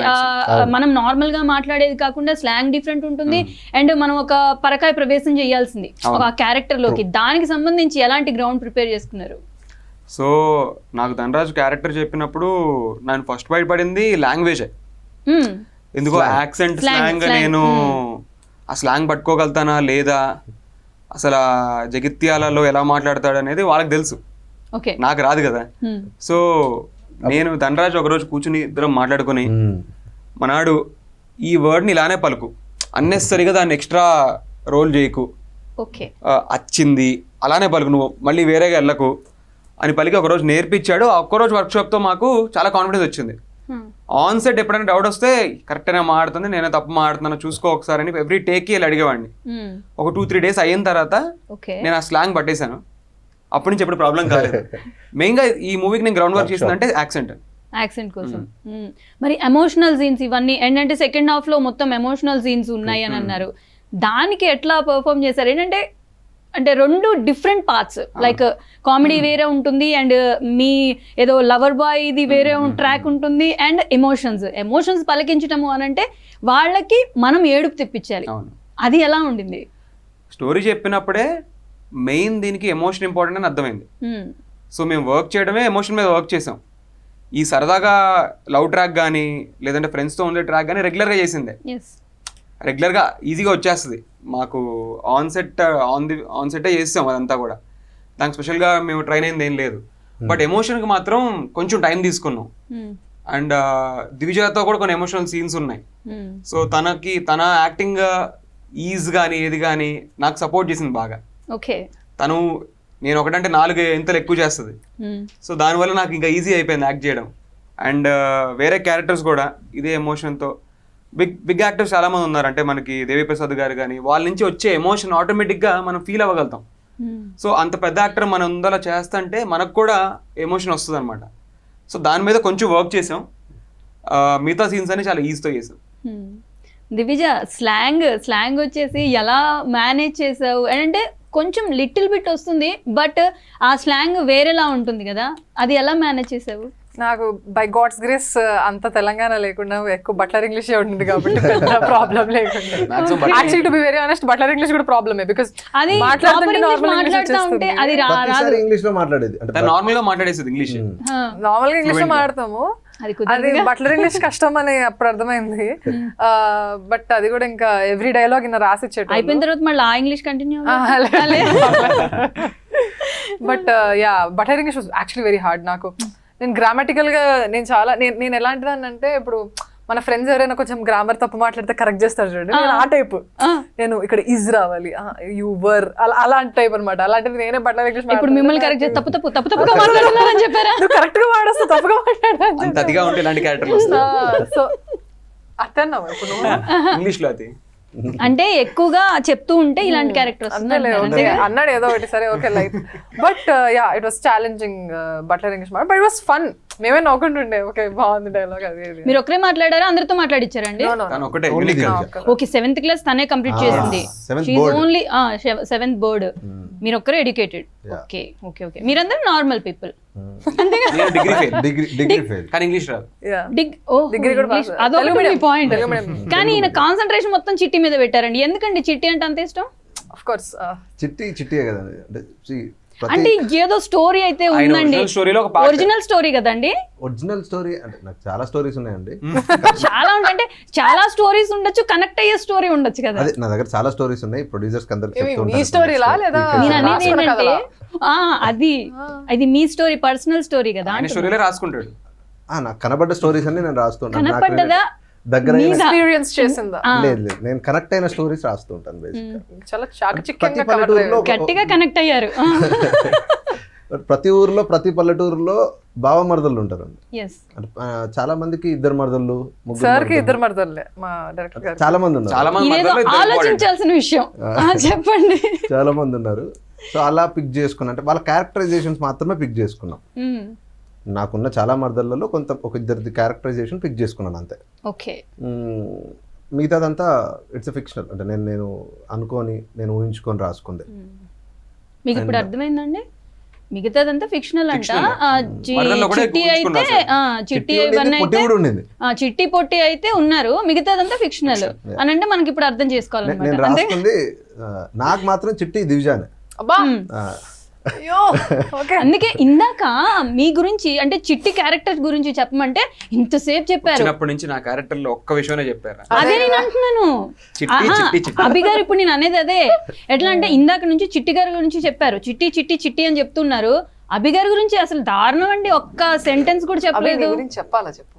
మనం నార్మల్ గా మాట్లాడేది కాకుండా స్లాంగ్ డిఫరెంట్ ఉంటుంది. అండ్ మనం ఒక పరకాయ ప్రవేశం చేయాల్సింది ఒక క్యారెక్టర్ లోకి, దానికి సంబంధించి ఎలాంటి గ్రౌండ్ ప్రిపేర్ చేసుకున్నారు? సో నాకు ధనరాజ్ క్యారెక్టర్ చెప్పినప్పుడు నేను ఫస్ట్ బయటపడింది లాంగ్వేజే. ఎందుకో యాక్సెంట్ స్లాంగ్, నేను ఆ స్లాంగ్ పట్టుకోగలుగుతానా లేదా, అసలు జగిత్యాలలో ఎలా మాట్లాడతాడు అనేది వాళ్ళకి తెలుసు, నాకు రాదు కదా. సో నేను ధనరాజ్ ఒకరోజు కూర్చుని ఇద్దరం మాట్లాడుకుని, మనాడు ఈ వర్డ్ని ఇలానే పలుకు, అన్నెసరిగా దాన్ని ఎక్స్ట్రా రోల్ చేయకు, వచ్చింది అలానే పలుకు, నువ్వు మళ్ళీ వేరేగా వెళ్ళకు అని పలికి ఒకరోజు నేర్పించాడు. ఆ ఒక్కరోజు వర్క్షాప్తో మాకు చాలా కాన్ఫిడెన్స్ వచ్చింది. ఆన్ సెట్ ఎప్పుడైనా డౌట్ వస్తే కరెక్ట్గా మాడుతుంది, నేనే తప్పు మాడుతున్నాను చూసుకో ఒకసారి అని ఎవ్రీ టేక్కి వెళ్ళి అడిగేవాడిని. ఒక 2-3 days అయిన తర్వాత నేను ఆ స్లాంగ్ పట్టేశాను. అప్పటి నుంచి ఎప్పుడు ప్రాబ్లం కాలేదు. మెయిన్గా ఈ మూవీకి నేను గ్రౌండ్ వర్క్ చేసిందంటే యాక్సెంట్ కోసం. మరి ఎమోషనల్ సీన్స్ ఇవన్నీ ఏంటంటే సెకండ్ హాఫ్ లో మొత్తం ఎమోషనల్ సీన్స్ ఉన్నాయి అని అన్నారు, దానికి ఎట్లా పర్ఫామ్ చేశారు? ఏంటంటే అంటే రెండు డిఫరెంట్ పార్ట్స్, లైక్ కామెడీ వేరే ఉంటుంది అండ్ మీ ఏదో లవర్ బాయ్ ఇది వేరే ట్రాక్ ఉంటుంది, అండ్ ఎమోషన్స్ పలికించటము అని అంటే వాళ్ళకి మనం ఏడుపు తెప్పించాలి. అది ఎలా ఉండింది? స్టోరీ చెప్పినప్పుడే మెయిన్ దీనికి ఎమోషన్ ఇంపార్టెంట్ అని అర్థమైంది. సో మేము వర్క్ చేయడమే ఎమోషన్ మీద వర్క్ చేసాం. ఈ సరదాగా లవ్ ట్రాక్ కానీ లేదంటే ఫ్రెండ్స్తో ఉండే ట్రాక్ కానీ రెగ్యులర్గా చేసిందే, రెగ్యులర్గా ఈజీగా వచ్చేస్తుంది మాకు. ఆన్ సెట్టే చేస్తాం అదంతా కూడా, దానికి స్పెషల్గా మేము ట్రైన్ అయింది ఏం లేదు. బట్ ఎమోషన్కి మాత్రం కొంచెం టైం తీసుకున్నాం. అండ్ దివిజతో కూడా కొన్ని ఎమోషనల్ సీన్స్ ఉన్నాయి. సో తన యాక్టింగ్ ఈజ్ కానీ ఏది కానీ నాకు సపోర్ట్ చేసింది బాగా. తను నేను ఒకటంటే 4 ఎంతలు ఎక్కువ చేస్తుంది. సో దానివల్ల నాకు ఇంకా ఈజీ అయిపోయింది యాక్ట్ చేయడం. అండ్ వేరే క్యారెక్టర్స్ కూడా ఇదే ఎమోషన్తో బిగ్ యాక్టర్స్ చాలా మంది ఉన్నారు. అంటే మనకి దేవి ప్రసాద్ గారు కానీ వాళ్ళ నుంచి వచ్చే ఎమోషన్ ఆటోమేటిక్గా మనం ఫీల్ అవ్వగలుగుతాం. సో అంత పెద్ద యాక్టర్ మనం ఉందలా చేస్తుంటే మనకు కూడా ఎమోషన్ వస్తుంది అనమాట. సో దాని మీద కొంచెం వర్క్ చేసాం. మిగతా సీన్స్ అని చాలా ఈజీతో చేసాం. దివిజ స్లాంగ్ వచ్చేసి ఎలా మేనేజ్ చేసావు అంటే కొంచెం లిటిల్ బిట్ వస్తుంది, బట్ ఆ స్లాంగ్ వేరేలా ఉంటుంది కదా, అది ఎలా మేనేజ్ చేసావు? నాకు బై గాడ్స్ గ్రేస్ అంత తెలంగాణ లేకుండా ఎక్కువ బట్లర్ ఇంగ్లీష్ ఉంటుంది కాబట్టి పెద్ద ప్రాబ్లం లేకుండా. Actually to be very honest butler English కూడా ప్రాబ్లమే, బికాజ్ అది మాట్లాడుతూ ఉంటే అది రాదు. ఇంగ్లీష్ లో మాట్లాడేది అంటే నార్మల్ గా మాట్లాడేది ఇంగ్లీష్, నార్మల్ గా ఇంగ్లీష్ లో మాట్లాడతాము. అది బట్లర్ ఇంగ్లీష్ కష్టం అని అప్పుడు అర్థమైంది. బట్ అది కూడా ఇంకా ఎవ్రీ డైలాగ్ ఇన్న రాసి ఇచ్చేట అయిపోయిన తర్వాత మళ్ళీ ఆ English continue. But yeah butler English was actually very hard. నాకు నేను గ్రామటికల్గా నేను ఎలాంటిదాన్ని అంటే ఇప్పుడు మన ఫ్రెండ్స్ ఎవరైనా కొంచెం గ్రామర్ తప్పు మాట్లాడితే కరెక్ట్ చేస్తారు చూడండి, నేను ఆ టైప్. నేను ఇక్కడ ఈజ్ రావాలి, యు వర్, అలాంటి టైప్ అనమాట. అలాంటిది నేనే బట్లర్ ఇంగ్లీష్. ఇప్పుడు మిమ్మల్ని కరెక్ట్ చేసి తప్పుగా మాట్లాడుతున్నారని చెప్పారా? నువ్వు కరెక్ట్ గా మాట్లాడుతూ తప్పుగా మాట్లాడాను. సో అట్టన్నావు ఇప్పుడు ఇంగ్లీష్ లో అది అంటే ఎక్కువగా చెప్తూ ఉంటే ఇలాంటి క్యారెక్టర్ అన్నాడు ఏదో ఒకటి. సరే okay like but yeah it was challenging butler English, but it was fun. మేమే నవ్వుకుంటుండే ఓకే బాగుంది డైలాగ్ అది ఇది. మీరు ఒక్కరే మాట్లాడారా అందరితో మాట్లాడించారండి? No, no, no. తను ఒకటే Only unique Girija. girl. Okay 7th class తనే కంప్లీట్ చేసింది. seventh షీఈ్ board. Only 7th board. మీరు ఒక్కరే ఎడ్యుకేటెడ్. ఓకే ఓకే ఓకే మీరందరూ నార్మల్ పీపుల్. నేను డిగ్రీ ఫెయిల్ డిగ్రీ ఫెయిల్. కానీ ఇంగ్లీష్ రాదు. Yeah. డిగ్రీ కూడా pass. అదొకటి Telugu medium. Point. Telugu medium. కానీ ఈయన కాన్సన్ట్రేషన్ మొత్తం చిట్టి మీద పెట్టారండి. ఎందుకండి చిట్టి అంటే అంత ఇష్టం? Of course. చిట్టియే కదండి. అంటే see, అంటే ఏదో స్టోరీ అయితే ఆయన ఉందండి. original story లో ఒక part. ఒరిజినల్ స్టోరీ కదండి. ఒరిజినల్ స్టోరీ అంటే నాకు చాలా స్టోరీస్ ఉన్నాయండి. చాలా అంటే చాలా స్టోరీస్ ఉండొచ్చు, కనెక్ట్ అయ్యే స్టోరీ ఉండొచ్చు కదా. అదే నా దగ్గర చాలా స్టోరీస్ ఉన్నాయి. ప్రొడ్యూసర్స్ అందరికి ఏమి, చెప్తూ మీ ఉంటాను. స్టోరీలా లేదా నేను అనేది రాసుకున్న ఏంటంటే కథలా? అది మీ స్టోరీ, పర్సనల్ స్టోరీ కదా. ఆయన స్టోరీలే రాసుకుంటాడు. నాకు కనబడ్డ స్టోరీస్ అన్ని నేను రాస్తుంటాను. నాకు కనపడ్డదా దగ్గర అయిన- ఎక్స్పీరియన్స్ చేసిందా? లేదు నేను కనెక్ట్ అయిన స్టోరీస్ రాస్తూ ఉంటాను బేసిక్. చాలా ప్రతి చాకచక్యంగా పల్లెటూరులో గట్టిగా కనెక్ట్ అయ్యారు. ప్రతి ఊర్లో ప్రతి పల్లెటూరులో బావ మరదళ్ళు ఉంటారండి. ఎస్ అంటే చాలా మందికి ఇద్దరు మరదళ్ళు, ముగ్గురు సార్ కి మరదళ్ళు. ఇద్దరు మరదల్లే మా డైరెక్టర్ గారు. చాలా మంది ఉన్నారు. చాలా మంది ఇదేదో మధ్యలో ఇద్దరు important. ఆలోచించాల్సిన విషయం. చెప్పండి. చాలా మంది ఉన్నారు. సో అలా పిక్ చేసుకున్నా అంటే వాళ్ళ క్యారెక్టరైజేషన్స్ మాత్రమే పిక్ చేసుకున్నాం. మ్మ్. నాకున్న చాలా మరదళ్ళలో ఒక ఇద్దరిది క్యారెక్టరైజేషన్ పిక్ చేసుకున్నాను అంతే. ఓకే మిగతాదంతా ఇట్స్ ఫిక్షనల్. అంటే నేను అనుకొని నేను ఊహించుకొని రాసుకుంది. మీకు ఇప్పుడు అర్థమైందండి? మిగతాదంతా ఫిక్షనల్ అంట. వరదల్లో కూడా చిట్టి ఊహించుకొని అయితే చిట్టి ఉండింది, ఇవన్నీ పొట్టి అయితే కూడా ఉండింది. చిట్టి పొట్టి అయితే ఉన్నారు, మిగతాదంతా ఫిక్షనల్ అని అంటే మనకి ఇప్పుడు అర్థం నేను చేసుకోవాలన్నమాట. అంటే రాసుకుంది నాకు మాత్రం చిట్టి దివిజానే. అబ్బా ఆ, అయ్యో ఓకే. అందుకే ఇందాక మీ గురించి అంటే చిట్టి క్యారెక్టర్ గురించి చెప్పమంటే ఇంతసేపు చెప్పారు. చిన్నప్పటి నుంచి నా క్యారెక్టర్ లో ఒక్క విషయమే చెప్పారు. అదే నేను అంటున్నాను. చిట్టి, ఆహా, చిట్టి, చిట్టి. అభి గారు ఇప్పుడు నేను అనేది అదే. ఎట్లా అంటే ఇందాక నుంచి చిట్టి గారి గురించి చెప్పారు, చిట్టి చిట్టి చిట్టి అని చెప్తున్నారు. అభి గారి గురించి అసలు దారుణం అండి, ఒక్క సెంటెన్స్ కూడా అవి నీ చెప్పలేదు. గురించి చెప్పాలా చెప్పు.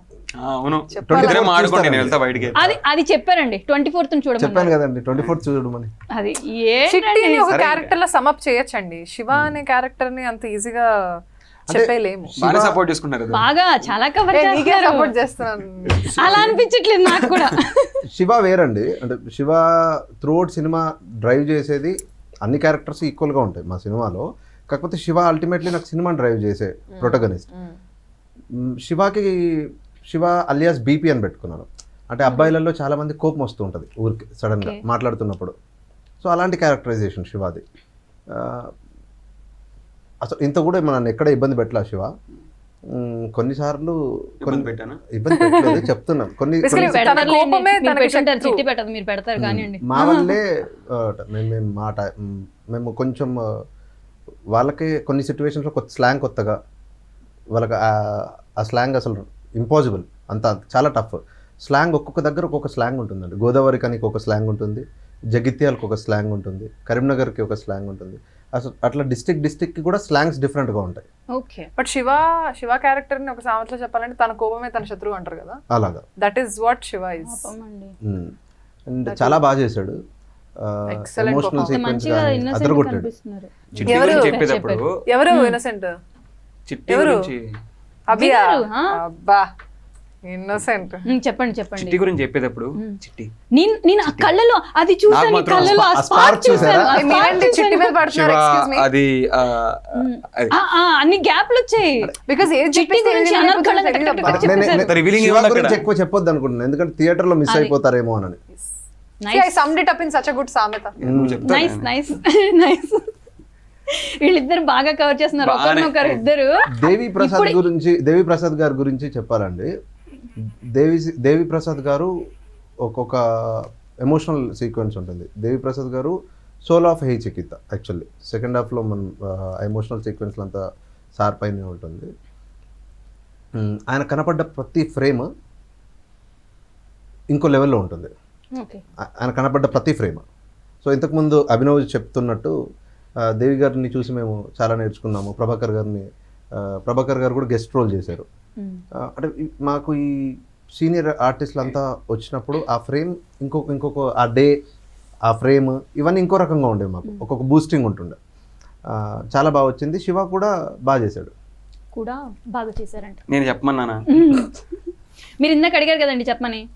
అవును చెప్పాలా? ఇద్దరే మాడుకోండి, నేను వెళ్తా బయటికి. అది చెప్పారండి 24th చూడమన్నారు. చెప్పాను కదండి 24th చూడమని. అది చిట్టిని ఏంటండి? ఒక క్యారెక్టర్ లో సమప్ చేయొచ్చండి. శివ అనే క్యారెక్టర్ ని అంత ఈజీగా చెప్పలేము. బాగా సపోర్ట్ చేసుకుంటారు ఇద్దరు. బాగా చాలా కవర్ నీకే చేస్తారు. సపోర్ట్ చేస్తున్నాను. అలా అనిపించట్లేదు నాకు కూడా. శివ వేరండి. అంటే శివ త్రూఅవుట్ సినిమా డ్రైవ్ చేసేది అన్ని క్యారెక్టర్స్ ఈక్వల్గా ఉంటాయి మా సినిమాలో. కాకపోతే శివ అల్టిమేట్లీ నాకు సినిమా డ్రైవ్ చేసే ప్రొటగనిస్ట్. శివ అలియాస్ బీపీ అని పెట్టుకున్నాను. అంటే అబ్బాయిలలో చాలా మంది కోపం వస్తూ ఉంటుంది ఊరికి సడన్గా మాట్లాడుతున్నప్పుడు. సో అలాంటి క్యారెక్టరైజేషన్ శివాది. అసలు ఇంత కూడా మనం ఎక్కడ ఇబ్బంది పెట్టలే శివ. కొన్నిసార్లు ఇబ్బంది పెట్టానా? ఇబ్బంది పెట్టలేదు చెప్తున్నాను. కొన్ని Basically, తన పెడతారులేండి. కోపమే మీరు తనకి పెట్టుంటారు, శత్రువు. చిట్టి పెట్టదు, మీరు పెడతారు కానివ్వండి. మా వల్లే మేము కొంచెం వాళ్ళకి కొన్ని సిచ్యువేషన్స్లో కొత్త స్లాంగ్ కొత్తగా వాళ్ళకి ఆ స్లాంగ్ అసలు ఇంపాసిబుల్. అంత చాలా టఫ్ స్లాంగ్. ఒక్కొక్క దగ్గర ఒక్కొక్క స్లాంగ్ ఉంటుందండి. గోదావరికి అని ఒక స్లాంగ్ ఉంటుంది, జగిత్యాలకు ఒక స్లాంగ్ ఉంటుంది, కరీంనగర్కి ఒక స్లాంగ్ ఉంటుంది. అసలు అట్లా డిస్ట్రిక్ట్కి కూడా స్లాంగ్స్ డిఫరెంట్గా ఉంటాయి. ఓకే బట్ శివ క్యారెక్టర్ ని ఒక సామెతలో చెప్పాలంటే తన కోపమే తన శత్రువు అంటారు కదా. అలాగా. That is what Shiva is. And చాలా బాగా చేశాడు. Excellent emotional performance. సీక్వెన్స్ మంచిగా కానీ innocent అదరగొట్టాడు. కనిపిస్తున్నారు. చిట్టి ఎవరు? గురించి చెప్పేటప్పుడు ఎవరు ఇన్నోసెంట్? చిట్టి ఎవరు? గురించి అభియా? గారు, ఆ? అబ్బా ఇన్నోసెంట్. చెప్పండి చెప్పండి. చిట్టి గురించి చెప్పేటప్పుడు చిట్టి నేను ఆ కళ్ళలో అది చూసాను, నాకు మాత్రం కళ్ళలో ఆ ఆ spark spark చూసారా? చూసాను, ఆ spark మీరేంటి చిట్టి మీద చూసాను. పడుతున్నారు? Excuse me. అది అన్ని గ్యాప్లు వచ్చాయి. బికాజ్ ఏ చిట్టి గురించి అన్నారు, కళ్ళకి టక్ టక్ టక్ చెప్పేశారు. అంత revealing శివ ఏముంది అక్కడ? గురించి ఎక్కువ చెప్పొద్దు అనుకుంటున్నాను, ఎందుకంటే థియేటర్లో మిస్ అయిపోతారేమో అని. I summed it up in such a good సామెత. నువ్వు చెప్తావు నైస్ నైస్ నైస్. వీళ్ళిద్దరు బాగా కవర్ చేస్తున్నారు, ఒకరినొకరు ఇద్దరు. దేవి ప్రసాద్ గారి గురించి చెప్పాలండి. దేవి ప్రసాద్ గారు ఒక్కొక్క ఎమోషనల్ సీక్వెన్స్ ఉంటుంది. Devi Prasad garu soul of hey Chikitha actually second హాఫ్లో మన ఎమోషనల్ సీక్వెన్స్లో అంతా సార్ పైన ఉంటుంది. ఆయన కనపడ్డ ప్రతి ఫ్రేమ్ ఇంకో లెవెల్లో ఉంటుంది. ఆయన కనపడ్డ ప్రతి ఫ్రేమ్. సో ఇంతకుముందు అభినవ్ చెప్తున్నట్టు దేవి గారిని చూసి మేము చాలా నేర్చుకున్నాము. ప్రభాకర్ గారు కూడా గెస్ట్ రోల్ చేశారు. అంటే మాకు ఈ సీనియర్ ఆర్టిస్టులు అంతా వచ్చినప్పుడు ఆ ఫ్రేమ్ ఇంకొక ఆ డే ఆ ఫ్రేమ్ ఇవన్నీ ఇంకో రకంగా ఉండేవి. మాకు ఒక్కొక్క బూస్టింగ్ ఉంటుండే. చాలా బాగా వచ్చింది. శివ కూడా బాగా చేశాడు. కూడా బాగా చేశారంట. నేను చెప్పమన్నానా? మీరు ఇందాక అడిగారు కదండి,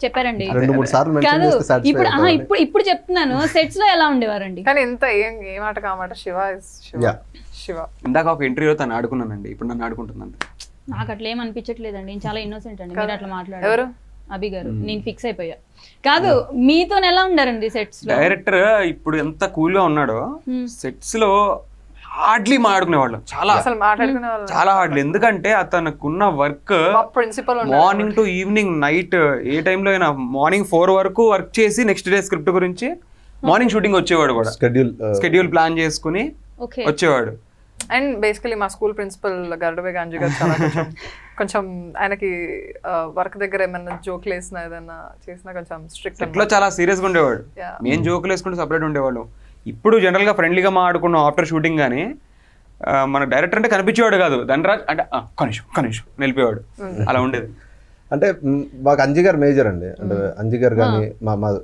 చెప్పారండి. 2-3 సార్లు మెన్షన్ కాదు చేస్తే satisfy ఇప్పుడు అవుతామండి. ఇప్పుడు చెప్తున్నాను, సెట్స్ లో ఎలా ఉండేవారండి? కానీ ఎంత ఏ మాట కామాట శివ ఇస్ శివ. Yeah. శివ ఇందాక ఒక ఇంటర్వ్యూలో తను ఆడుకున్నానండి, ఇప్పుడు నన్ను ఆడుకుంటున్నాను. నాకు అట్లా ఏం అనిపించట్లేదండి, నేను చాలా ఇన్నోసెంట్ అండి. మీరు అట్లా మాట్లాడారు. ఎవరు? అభి గారు. నేను ఫిక్స్ అయిపోయా. కాదు, మీతో ఎలా ఉండారండి సెట్స్ లో? డైరెక్టర్ ఇప్పుడు ఎంత కూల్ గా ఉన్నాడో సెట్స్ లో హార్డ్లీ మాట్లాడుకునేవాళ్ళం, చాలా అసలు మాట్లాడుకునే వాళ్ళు చాలా హార్డ్లీ. ఎందుకంటే అతనుకున్న work principle morning to evening night ఏ టైంలో అయినా మార్నింగ్ 4 వరకు వర్క్ చేసి నెక్స్ట్ డే స్క్రిప్ట్ గురించి మార్నింగ్ షూటింగ్ వచ్చేవాడు కూడా, షెడ్యూల్ ప్లాన్ చేసుకుని ఓకే. వచ్చేవాడు. అండ్ బేసికలీ మా స్కూల్ ప్రిన్సిపల్ గరుడబే గాంజీ గారు చాలా కొంచెం ఆయనకి వర్క్ దగ్గర ఏమైనా జోక్లు వేసినా ఏదైనా చేసినా కొంచెం స్ట్రిక్ట్. సెట్లో చాలా సీరియస్ గా ఉండేవాడు. మేము జోకులు వేసుకుంటే సపరేట్ ఉండేవాళ్ళం. ఇప్పుడు జనరల్ గా ఫ్రెండ్లీగా మాట్లాడుకున్నాం ఆఫ్టర్ షూటింగ్. కానీ మన డైరెక్టర్ అంటే కనిపించేవాడు కాదు, ధనరాజ్ అంటే కనిషం నిలిపేవాడు, అలా ఉండేది. అంటే మాకు అంజీ గారు మేజర్ అండి. అంటే అంజీ గారు కానీ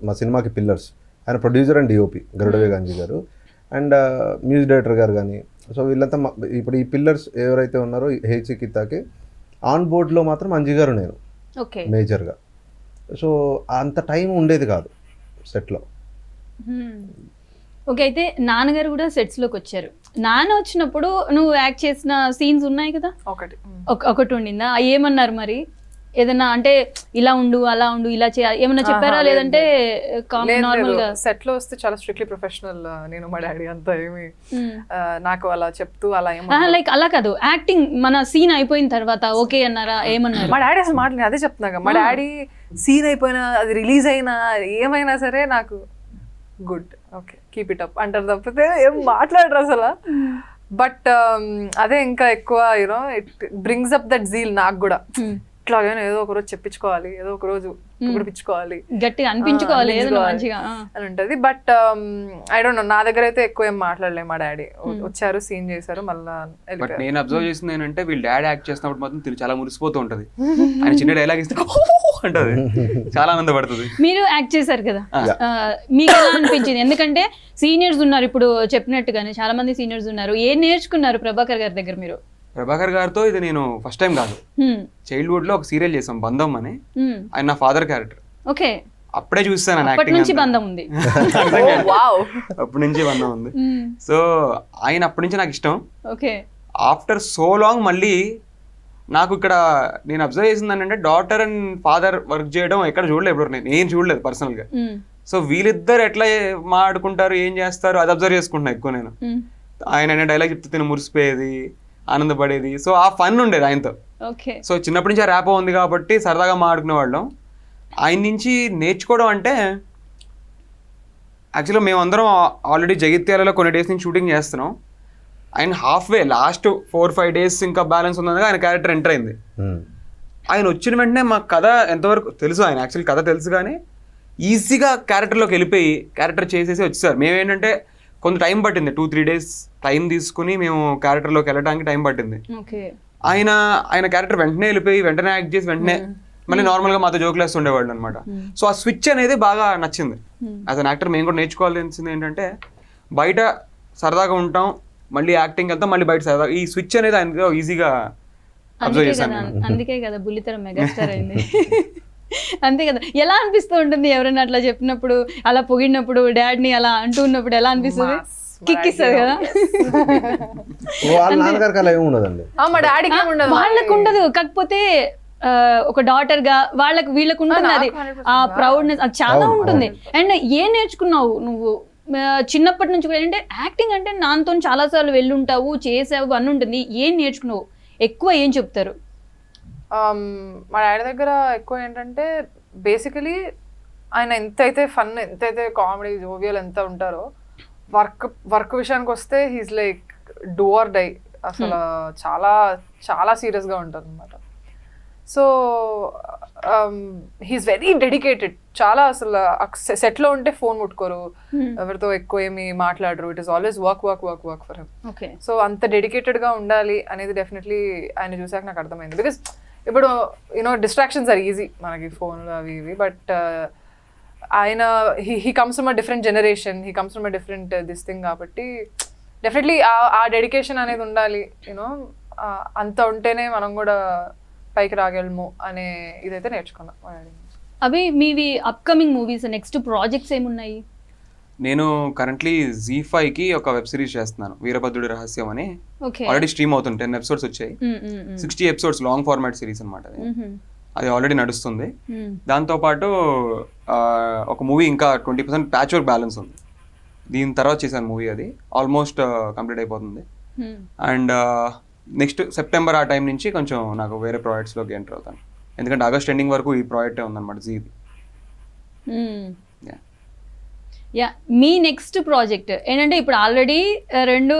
మా సినిమాకి పిల్లర్స్. ఆయన ప్రొడ్యూసర్ అండ్ డిఓపి గరుడవే గాంజీ గారు, అండ్ మ్యూజిక్ డైరెక్టర్ గారు కానీ. సో వీళ్ళంతా ఇప్పుడు ఈ పిల్లర్స్ ఎవరైతే ఉన్నారో హెచ్సి కితాకి ఆన్ బోర్డ్లో మాత్రం అంజీ గారు నేను మేజర్గా. సో అంత టైం ఉండేది కాదు సెట్లో. ఓకే, అయితే నాన్నగారు కూడా సెట్స్ లోకి వచ్చారు. నాన్న వచ్చినప్పుడు నువ్వు యాక్ట్ చేసిన సీన్స్ ఉన్నాయి కదా, ఒకటి ఉండిందా? ఏమన్నారు మరి? ఏదన్నా అంటే ఇలా ఉండు అలా ఉండు ఇలా చేయాలి ఏమన్నా చెప్పారా? లేదంటే నార్మల్ గా సెట్ లో వస్తే చాలా స్ట్రిక్ట్లీ ప్రొఫెషనల్ నేను మా డాడీ అంతా ఏమి నాకు అలా చెప్తూ అలా లైక్ అలా కాదు, యాక్టింగ్ మన సీన్ అయిపోయిన తర్వాత ఓకే అన్నారా? ఏమన్నారు? మా డాడీ అసలు మాట్లాడి అదే చెప్తున్నాగా, మా డాడీ సీన్ అయిపోయినా అది రిలీజ్ అయినా ఏమైనా సరే నాకు good okay keep it up అంటారు తప్పితే ఏం మాట్లాడరు అసలు. బట్ అదే ఇంకా ఎక్కువ you know it brings up that zeal నాకు కూడా. ఇట్లాగైనా ఏదో ఒక రోజు చెప్పించుకోవాలి, ఏదో ఒక రోజు పిచ్చుకోవాలి, గట్టిగా అనిపించుకోవాలి అని ఉంటది. బట్ ఐ డోంట్ నో, నా దగ్గర అయితే ఎక్కువ ఏం మాట్లాడలేదు. మా డాడీ వచ్చారు, సీన్ చేశారు, మళ్ళా. బట్ నేను అబ్జర్వ్ చేసింది ఏంటంటే వీళ్ళ డాడీ యాక్ట్ చేసినప్పుడు మాత్రం చాలా మురిసిపోతూ ఉంటది. ఆయన చిన్న డైలాగ్ ఇస్తే అంటది, చాలా ఆనందపడుతుంది. మీరు యాక్ట్ చేశారు కదా, మీకు ఎలా అనిపించింది? ఎందుకంటే సీనియర్స్ ఉన్నారు, ఇప్పుడు చెప్పినట్టుగానే చాలా మంది సీనియర్స్ ఉన్నారు. ఏం నేర్చుకున్నారు ప్రభాకర్ గారి దగ్గర మీరు? ప్రభాకర్ గారితో ఇది నేను ఫస్ట్ టైం కాదు, చైల్డ్హుడ్ లో ఒక సీరియల్ చేసాం బంధం అని. ఆయన నా ఫాదర్ క్యారెక్టర్. ఓకే, అప్పుడే చూస్తాను అప్పటి నుంచి బంధం ఉంది. అప్పటి నుంచి బంధం ఉంది. సో ఆయన అప్పటి నుంచి నాకు ఇష్టం. ఓకే, ఆఫ్టర్ సో లాంగ్ మళ్ళీ నాకు ఇక్కడ నేను అబ్జర్వ్ చేసింది అంటే డాటర్ అండ్ ఫాదర్ వర్క్ చేయడం ఎక్కడ చూడలేదు ఎప్పుడు, నేను చూడలేదు పర్సనల్ గా. సో వీళ్ళిద్దరు ఎట్లా మాట్లాడుకుంటారు, ఏం చేస్తారు, అది అబ్జర్వ్ చేసుకుంటున్నా ఎక్కువ నేను. ఆయన డైలాగ్ చెప్తే తిని మురిసిపోయేది, ఆనందపడేది. సో ఆ ఫన్ ఉండేది ఆయనతో. సో చిన్నప్పటి నుంచి ఆ ర్యాపో ఉంది కాబట్టి సరదాగా మాట్లాడుకునే వాళ్ళం. ఆయన నుంచి నేర్చుకోవడం అంటే యాక్చువల్గా మేమందరం ఆల్రెడీ జగిత్యాలలో కొన్ని డేస్ నుంచి షూటింగ్ చేస్తున్నాం. ఆయన హాఫ్ వే లాస్ట్ 4-5 డేస్ ఇంకా బ్యాలెన్స్ ఉందనగా ఆయన క్యారెక్టర్ ఎంటర్ అయింది. ఆయన వచ్చిన వెంటనే మాకు కథ ఎంతవరకు తెలుసు, ఆయన యాక్చువల్లీ కథ తెలుసు కానీ ఈజీగా క్యారెక్టర్లోకి వెళ్ళిపోయి క్యారెక్టర్ చేసేసి వచ్చేసారు. మేమేంటంటే కొంత టైం పట్టింది, 2-3 డేస్ టైం తీసుకుని మేము క్యారెక్టర్లోకి వెళ్ళడానికి టైం పట్టింది. ఆయన క్యారెక్టర్ వెంటనే వెళ్ళిపోయి వెంటనే యాక్ట్ చేసి వెంటనే మళ్ళీ నార్మల్గా మాతో జోకులు వేస్తూ ఉండేవాళ్ళు అనమాట. సో ఆ స్విచ్ అనేది బాగా నచ్చింది. యాజ్ అన్ యాక్టర్ మేము కూడా నేర్చుకోవాల్సింది ఏంటంటే బయట సరదాగా ఉంటాం, మళ్ళీ యాక్టింగ్ వెళ్తాం, మళ్ళీ బయట సరదాగా. ఈ స్విచ్ అనేది ఆయన ఈజీగా అబ్జర్వ్ చేశాను. అందుకే కదా బుల్లితెర మెగాస్టార్ అయింది. అంతే కదా. ఎలా అనిపిస్తూ ఉంటుంది ఎవరైనా అట్లా చెప్పినప్పుడు, అలా పొగిడినప్పుడు, డాడీని అలా అంటూ ఉన్నప్పుడు ఎలా అనిపిస్తుంది? కిక్ ఇస్తుంది కదా. వాళ్ళకు ఉండదు, కాకపోతే ఒక డాటర్ గా వీళ్ళకు ఉంటుంది అది, ఆ ప్రౌడ్నెస్ అది చాలా ఉంటుంది. అండ్ ఏం నేర్చుకున్నావు నువ్వు చిన్నప్పటి నుంచి కూడా? అంటే యాక్టింగ్ అంటే నాతో చాలా సార్లు వెళ్ళుంటావు, చేసావు అని ఉంటుంది. ఏం నేర్చుకున్నావు? ఎక్కువ ఏం చెప్తారు? మా డాడీ దగ్గర ఎక్కువ ఏంటంటే బేసికలీ ఆయన ఎంతైతే ఫన్, ఎంతైతే కామెడీ, జోవియల్ ఎంత ఉంటారో, వర్క్ విషయానికి వస్తే he's like do or die. అసలు చాలా చాలా సీరియస్గా ఉంటారు అనమాట. So he's very dedicated. చాలా అసలు సెట్లో ఉంటే ఫోన్ ముట్టుకోరు, ఎవరితో ఎక్కువ ఏమి మాట్లాడరు. It is always work work work work for him. So అంత డెడికేటెడ్గా ఉండాలి అనేది డెఫినెట్లీ ఆయన చూసాక నాకు అర్థమైంది. బికాస్ ఇప్పుడు యూనో డిస్ట్రాక్షన్స్ ఆర్ ఈజీ మనకి, ఫోన్లు అవి ఇవి. బట్ ఆయన he comes from a different generation, he comes from a different this thing. కాబట్టి డెఫినెట్లీ ఆ డెడికేషన్ అనేది ఉండాలి. యూనో అంత ఉంటేనే మనం కూడా పైకి రాగలము అనే ఇదైతే నేర్చుకున్నాం. అవి మీవి అప్కమింగ్ మూవీస్, నెక్స్ట్ ప్రాజెక్ట్స్ ఏమున్నాయి? నేను కరెంట్లీ Z5కి ఒక వెబ్ సిరీస్ చేస్తున్నాను, వీరభద్రుడి రహస్యం అని. ఓకే ఆల్రెడీ స్ట్రీమ్ అవుతుంది, 10 ఎపిసోడ్స్ వచ్చాయి. 60 ఎపిసోడ్స్ లాంగ్ ఫార్మాట్ సిరీస్ అనమాట అది. అది ఆల్రెడీ నడుస్తుంది. దాంతోపాటు ఒక మూవీ ఇంకా 20% ప్యాచ్ వర్క్ బ్యాలెన్స్ ఉంది. దీని తర్వాత చేశాను మూవీ, అది ఆల్మోస్ట్ కంప్లీట్ అయిపోతుంది. అండ్ నెక్స్ట్ సెప్టెంబర్ ఆ టైం నుంచి కొంచెం నాకు వేరే ప్రాజెక్ట్స్లోకి ఎంటర్ అవుతాను, ఎందుకంటే ఆగస్ట్ ఎండింగ్ వరకు ఈ ప్రాజెక్టే ఉందన్నమాట జీది. యా, మీ నెక్స్ట్ ప్రాజెక్ట్ ఏంటంటే ఇప్పుడు ఆల్రెడీ 2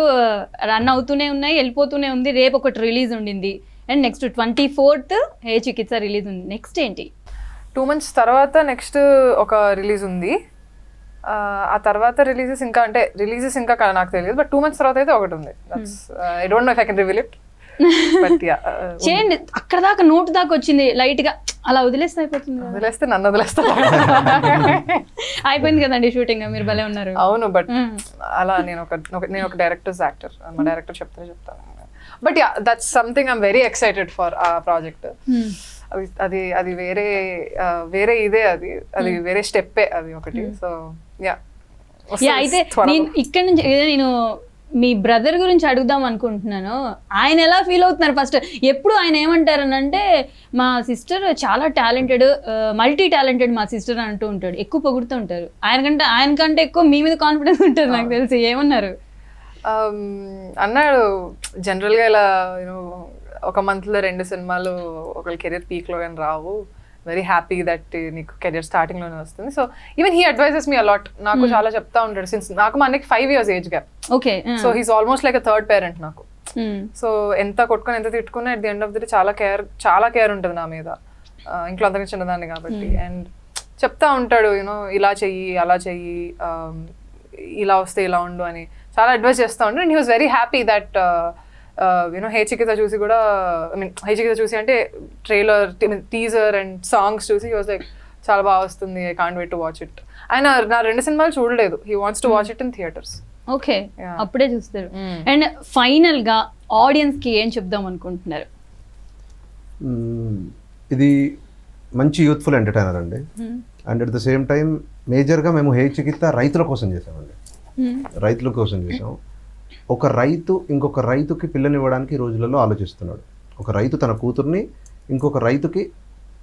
రన్ అవుతూనే ఉన్నాయి, వెళ్ళిపోతూనే ఉంది. రేపు ఒకటి రిలీజ్ ఉండింది అండ్ నెక్స్ట్ 24th హే చికిత్స రిలీజ్ ఉంది. నెక్స్ట్ ఏంటి? 2 months తర్వాత నెక్స్ట్ ఒక రిలీజ్ ఉంది. ఆ తర్వాత రిలీజెస్ ఇంకా నాకు తెలియదు, బట్ 2 months తర్వాత అయితే ఒకటి ఉంది. I don't know if I can reveal it, but yeah. చేయండి, అక్కడ దాకా నోట్ దాకా వచ్చింది, లైట్ గా అలా వదిలేస్తే అయిపోతుంది కదా. వదిలేస్తే నన్ను వదిలేస్తా. అయిపోయింది కదండి షూటింగ్, మీరు భలే ఉన్నారు. అవును, బట్ అలా నేను ఒక డైరెక్టర్స్ యాక్టర్, మా డైరెక్టర్ చెప్తాను. But yeah, that's something I'm very excited for ఆ ప్రాజెక్ట్. అది వేరే ఇదే, అది వేరే స్టెప్పే అది ఒకటి. So yeah. అయితే నేను ఇక్కడ నుంచి నేను మీ బ్రదర్ గురించి అడుగుదాం అనుకుంటున్నాను. ఆయన ఎలా ఫీల్ అవుతున్నారు ఫస్ట్? ఎప్పుడు ఆయన ఏమంటారనంటే మా సిస్టర్ చాలా టాలెంటెడ్, మల్టీ టాలెంటెడ్ మా సిస్టర్ అని అంటూ ఉంటాడు, ఎక్కువ పొగుడుతూ ఉంటారు. ఆయనకంటే ఎక్కువ మీ మీద కాన్ఫిడెన్స్ ఉంటుంది నాకు తెలిసి. ఏమన్నారు? అన్నాడు జనరల్గా ఇలా యూనో ఒక మంత్లో 2 సినిమాలు ఒకళ్ళ కెరీర్ పీక్లో కానీ రావు, వెరీ హ్యాపీ దట్ నీకు కెరియర్ స్టార్టింగ్లోనే వస్తుంది. So even he advises me a lot. నాకు చాలా చెప్తా ఉంటాడు, సిన్స్ నాకు మా అన్నకి 5 years age gap. Okay. So he's almost like 3rd parent నాకు. సో ఎంత కొట్టుకొని ఎంత తిట్టుకున్నా at the end of the day చాలా కేర్ ఉంటుంది నా మీద, ఇంట్లో అంతగా చిన్నదాన్ని కాబట్టి. అండ్ చెప్తా ఉంటాడు యూనో ఇలా చెయ్యి అలా చెయ్యి, ఇలా వస్తే ఇలా ఉండు అని చాలా అడ్వైస్ చేస్తూ ఉంటాడు. And he was very happy that you know hey Chikitha చూసి కూడా, ఐ మీన్ హే చికిత్స చూసి అంటే ట్రైలర్, టీజర్ అండ్ సాంగ్స్ చూసి హీ వాజ్ లైక్ చాలా బాగా వస్తుంది, I can't wait to watch it. ఆయన నా 2 సినిమాలు చూడలేదు, he wants to watch it in theatres. Okay, అప్పుడే చూస్తారు. అండ్ ఫైనల్ గా ఆడియన్స్ కి ఏం చెప్దాం అనుకుంటున్నారు? ఇది మంచి యూత్ఫుల్ ఎంటర్టైనర్ అండి. And at the same time మేజర్గా మేము హే చికిత్స రైతుల కోసం చేసామండి. రైతుల కోసం చేసాం. ఒక రైతు ఇంకొక రైతుకి పిల్లనివ్వడానికి ఈ రోజులలో ఆలోచిస్తున్నాడు. ఒక రైతు తన కూతుర్ని ఇంకొక రైతుకి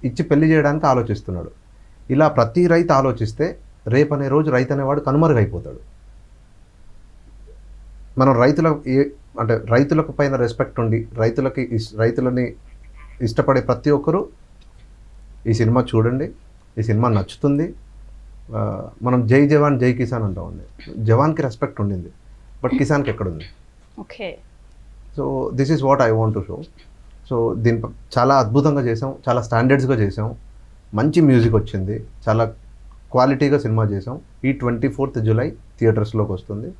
ఇచ్చి పెళ్లి చేయడానికి ఆలోచిస్తున్నాడు. ఇలా ప్రతి రైతు ఆలోచిస్తే రేపనే రోజు రైతు అనేవాడు కనుమరుగైపోతాడు. మనం రైతులకు పైన రెస్పెక్ట్ ఉండి రైతులని ఇష్టపడే ప్రతి ఒక్కరూ ఈ సినిమా చూడండి. ఈ సినిమా నచ్చుతుంది. మనం జై జవాన్ జై కిసాన్ అంటామండి. జవాన్కి రెస్పెక్ట్ ఉండింది, బట్ కిసాన్కి ఎక్కడుంది? Okay. So this is what I want to show. So దీని చాలా అద్భుతంగా చేసాం, చాలా స్టాండర్డ్స్గా చేసాం, మంచి మ్యూజిక్ వచ్చింది, చాలా క్వాలిటీగా సినిమా చేసాం. ఈ 24th July థియేటర్స్లోకి వస్తుంది.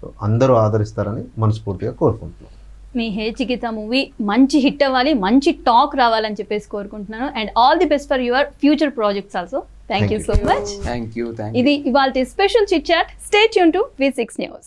సో అందరూ ఆదరిస్తారని మనస్ఫూర్తిగా కోరుకుంటున్నాం. మీ హే చికిత్స మూవీ మంచి హిట్ అవ్వాలి, మంచి టాక్ రావాలని చెప్పేసి కోరుకుంటున్నాను. And all the best for your future projects also. Thank you so much. Thank you. ఇది ఇవాల్టి special chit chat. Stay tuned to V6 News.